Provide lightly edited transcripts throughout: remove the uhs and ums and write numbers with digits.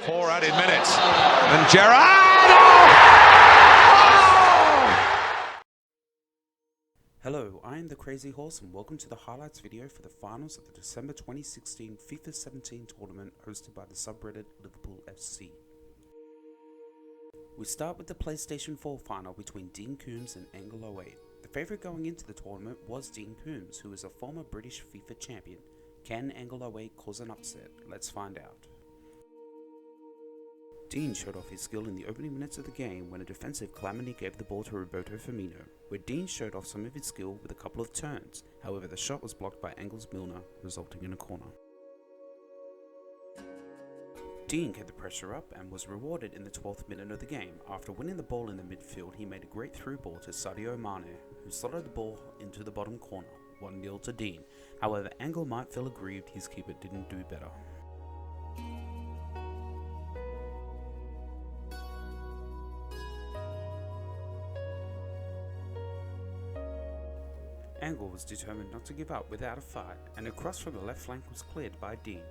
4 added minutes. And Gerrard! Hello, I am the Crazy Horse and welcome to the highlights video for the finals of the December 2016 FIFA17 tournament hosted by the subreddit LiverpoolFC. We start with the PlayStation 4 final between Dean Coombs and Angle08. The favourite going into the tournament was Dean Coombs, who is a former British FIFA champion. Can Angle08 cause an upset? Let's find out. Dean showed off his skill in the opening minutes of the game when a defensive calamity gave the ball to Roberto Firmino, where Dean showed off some of his skill with a couple of turns. However, the shot was blocked by Angle's Milner, resulting in a corner. Dean kept the pressure up and was rewarded in the 12th minute of the game. After winning the ball in the midfield, he made a great through ball to Sadio Mane, who slotted the ball into the bottom corner, 1-0 to Dean. However, Angle might feel aggrieved his keeper didn't do better. Angle was determined not to give up without a fight, and a cross from the left flank was cleared by Dean,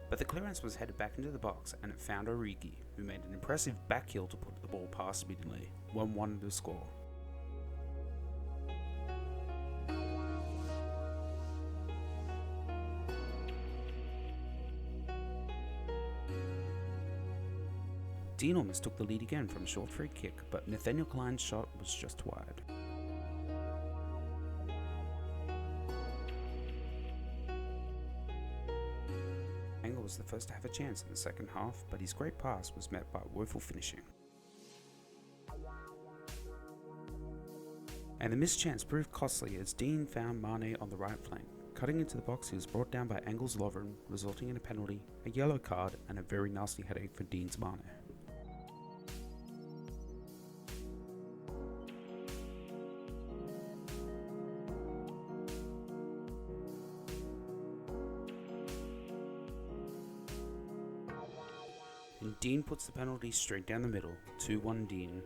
but the clearance was headed back into the box and it found Origi, who made an impressive back heel to put the ball past immediately, 1-1 to score. Dean almost took the lead again from a short free kick, but Nathaniel Klein's shot was just wide. Angle was the first to have a chance in the second half, but his great pass was met by woeful finishing. And the missed chance proved costly as Dean found Mane on the right flank. Cutting into the box, he was brought down by Angle's Lovren, resulting in a penalty, a yellow card, and a very nasty headache for Dean's Mane. And Dean puts the penalty straight down the middle, 2-1 Dean.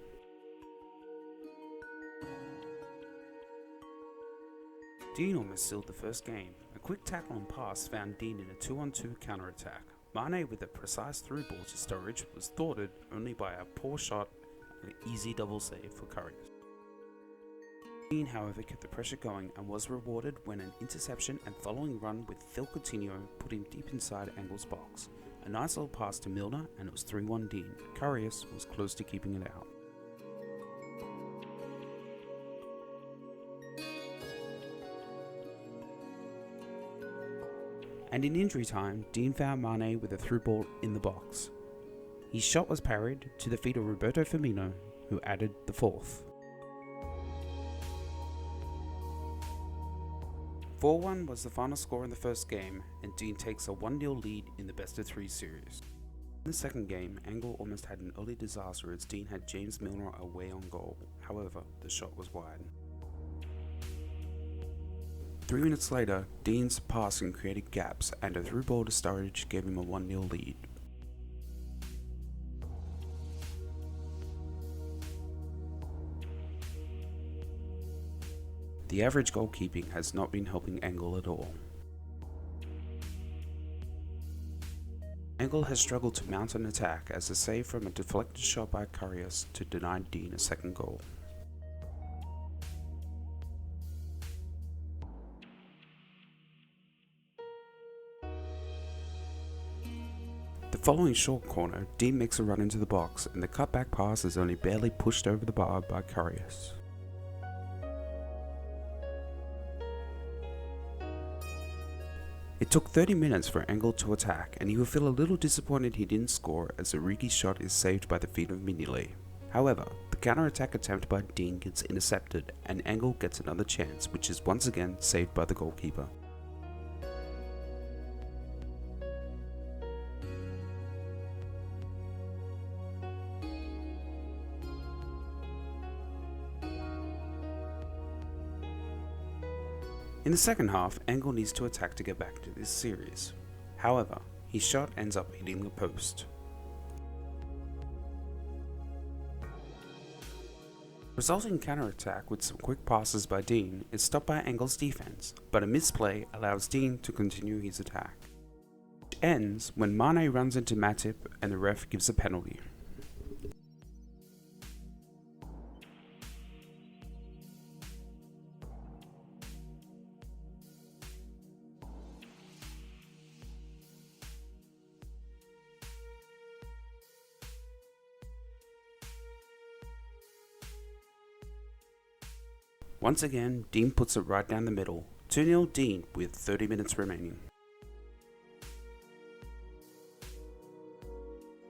Dean almost sealed the first game. A quick tackle and pass found Dean in a 2-on-2 counter-attack. Mane with a precise through ball to Sturridge was thwarted only by a poor shot and an easy double save for Karius. Dean, however, kept the pressure going and was rewarded when an interception and following run with Phil Coutinho put him deep inside Angle's box. A nice little pass to Milner and it was 3-1 Dean. Karius was close to keeping it out. And in injury time, Dean found Mane with a through ball in the box. His shot was parried to the feet of Roberto Firmino, who added the fourth. 4-1 was the final score in the first game, and Dean takes a 1-0 lead in the best-of-3 series. In the second game, Angle almost had an early disaster as Dean had James Milner away on goal. However, the shot was wide. 3 minutes later, Dean's passing created gaps, and a through ball to Sturridge gave him a 1-0 lead. The average goalkeeping has not been helping Angle at all. Angle has struggled to mount an attack as a save from a deflected shot by Karius to deny Dean a second goal. The following short corner, Dean makes a run into the box and the cutback pass is only barely pushed over the bar by Karius. It took 30 minutes for Angle to attack, and he will feel a little disappointed he didn't score as Origi's shot is saved by the feet of Mignolet. However, the counter-attack attempt by Dean gets intercepted, and Angle gets another chance, which is once again saved by the goalkeeper. In the second half, Angle needs to attack to get back into this series. However, his shot ends up hitting the post. Resulting counter-attack with some quick passes by Dean is stopped by Angle's defense, but a misplay allows Dean to continue his attack. ends when Mane runs into Matip and the ref gives a penalty. Once again, Dean puts it right down the middle. 2-0 Dean with 30 minutes remaining.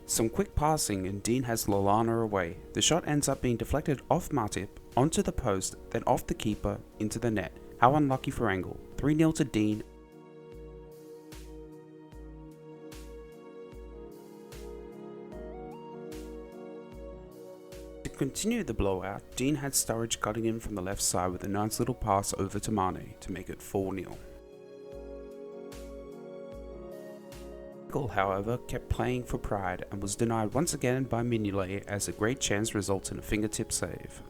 Some quick passing and Dean has Lallana away. The shot ends up being deflected off Matip, onto the post, then off the keeper, into the net. How unlucky for Angle. 3-0 to Dean. To continue the blowout, Dean had Sturridge cutting in from the left side with a nice little pass over to Mane to make it 4-0. However, kept playing for pride and was denied once again by Mignolet as a great chance results in a fingertip save.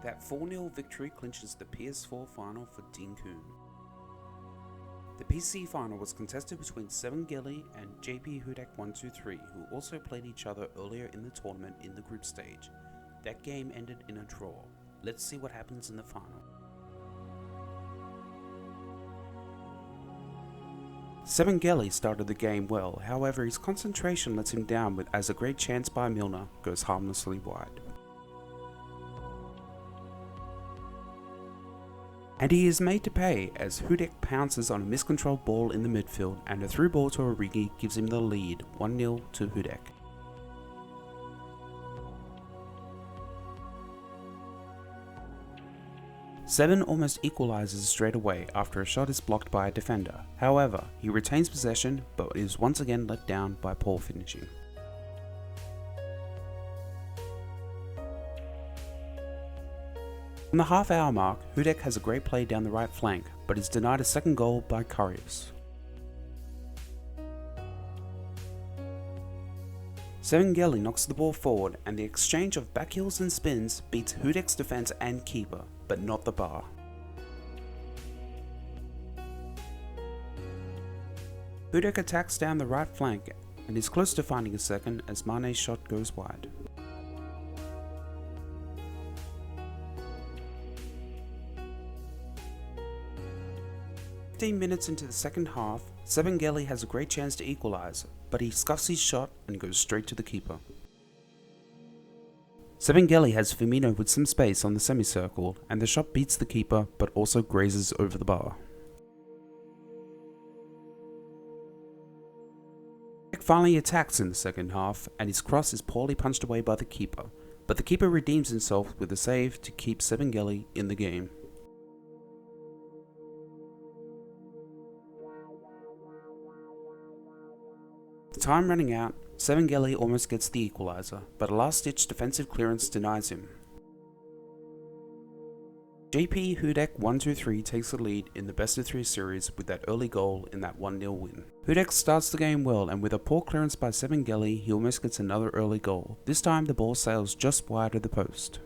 That 4-0 victory clinches the PS4 final for Dean Koon. The PC final was contested between Sevengeli and JP Hudek123, who also played each other earlier in the tournament in the group stage. That game ended in a draw. Let's see what happens in the final. Sevengeli started the game well, however his concentration lets him down as a great chance by Milner goes harmlessly wide. And he is made to pay as Hudek pounces on a miscontrolled ball in the midfield and a through ball to Origi gives him the lead, 1-0 to Hudek. Seven almost equalises straight away after a shot is blocked by a defender. However, he retains possession but is once again let down by poor finishing. On the half-hour mark, Hudek has a great play down the right flank, but is denied a second goal by Karius. Sevengeli knocks the ball forward and the exchange of backheels and spins beats Hudek's defense and keeper, but not the bar. Hudek attacks down the right flank and is close to finding a second as Mane's shot goes wide. Minutes into the second half, Sevengeli has a great chance to equalise, but he scuffs his shot and goes straight to the keeper. Sevengeli has Firmino with some space on the semicircle, and the shot beats the keeper but also grazes over the bar. Finally attacks in the second half, and his cross is poorly punched away by the keeper, but the keeper redeems himself with a save to keep Sevengeli in the game. The time running out, Sevengeli almost gets the equaliser, but a last-ditch defensive clearance denies him. JP Hudek123 takes the lead in the best-of-3 series with that early goal in that 1-0 win. Hudek starts the game well, and with a poor clearance by Sevengeli, he almost gets another early goal. This time the ball sails just wide of the post.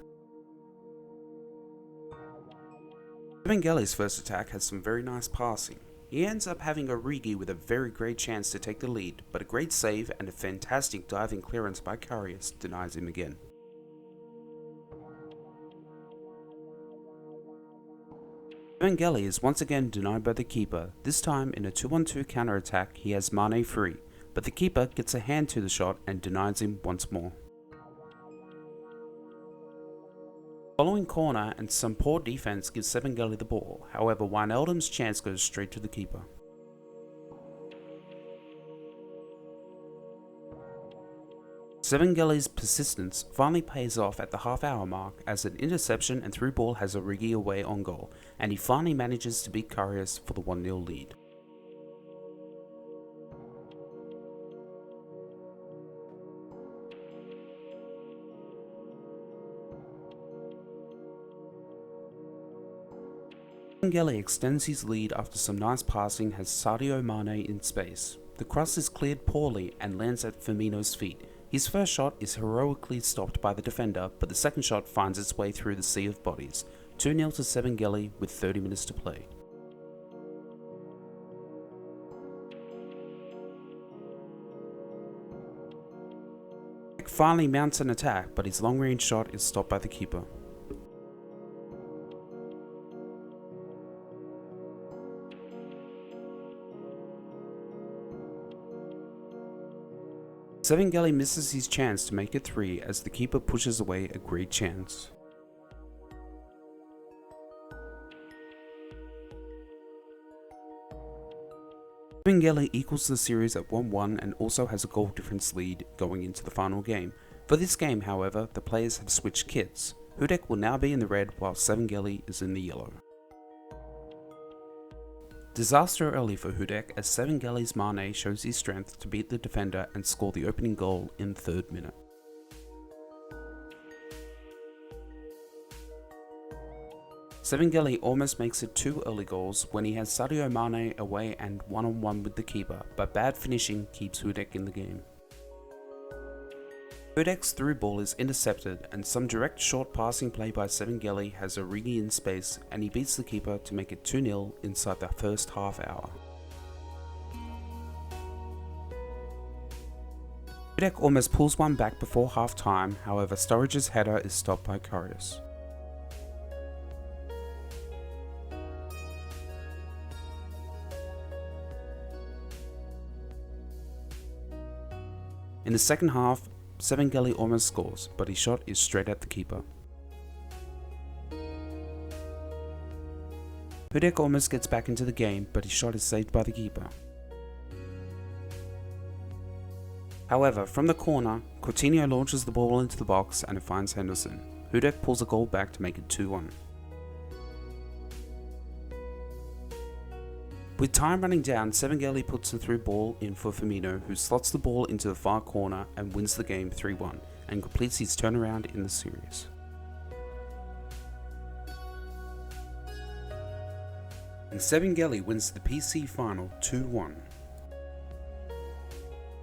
Sevengeli's first attack has some very nice passing. He ends up having Origi with a very great chance to take the lead, but a great save and a fantastic diving clearance by Karius denies him again. Sevengeli is once again denied by the keeper. This time in a 2-on-2 counter-attack he has Mane free, but the keeper gets a hand to the shot and denies him once more. Following corner and some poor defense gives Sevengeli the ball, however Wijnaldum's chance goes straight to the keeper. Sevengeli's persistence finally pays off at the half-hour mark as an interception and through ball has Origi away on goal, and he finally manages to beat Karius for the 1-0 lead. Sevengeli extends his lead after some nice passing has Sadio Mane in space. The cross is cleared poorly and lands at Firmino's feet. His first shot is heroically stopped by the defender, but the second shot finds its way through the sea of bodies. 2-0 to Sevengeli with 30 minutes to play. Finally mounts an attack, but his long-range shot is stopped by the keeper. Sevengeli misses his chance to make it 3 as the keeper pushes away a great chance. Sevengeli equals the series at 1-1 and also has a goal difference lead going into the final game. For this game, however, the players have switched kits. Hudek will now be in the red while Sevengeli is in the yellow. Disaster early for Hudek as Sevengeli's Mane shows his strength to beat the defender and score the opening goal in the 3rd minute. Sevengeli almost makes it 2 early goals when he has Sadio Mane away and one-on-one with the keeper, but bad finishing keeps Hudek in the game. Hudek's through ball is intercepted and some direct short passing play by Sevengeli has Origi in space and he beats the keeper to make it 2-0 inside the first half hour. Hudek almost pulls one back before half time, however Sturridge's header is stopped by Karius. In the second half, Sevengeli almost scores, but his shot is straight at the keeper. Hudek almost gets back into the game, but his shot is saved by the keeper. However, from the corner, Coutinho launches the ball into the box and it finds Henderson. Hudek pulls a goal back to make it 2-1. With time running down, Sevengeli puts the through ball in for Firmino, who slots the ball into the far corner and wins the game 3-1, and completes his turnaround in the series. And Sevengeli wins the PC final 2-1.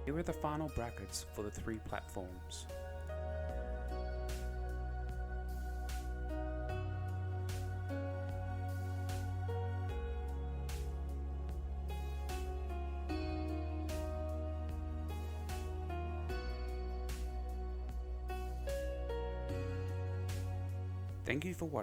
Here are the final brackets for the 3 platforms. Thank you for watching.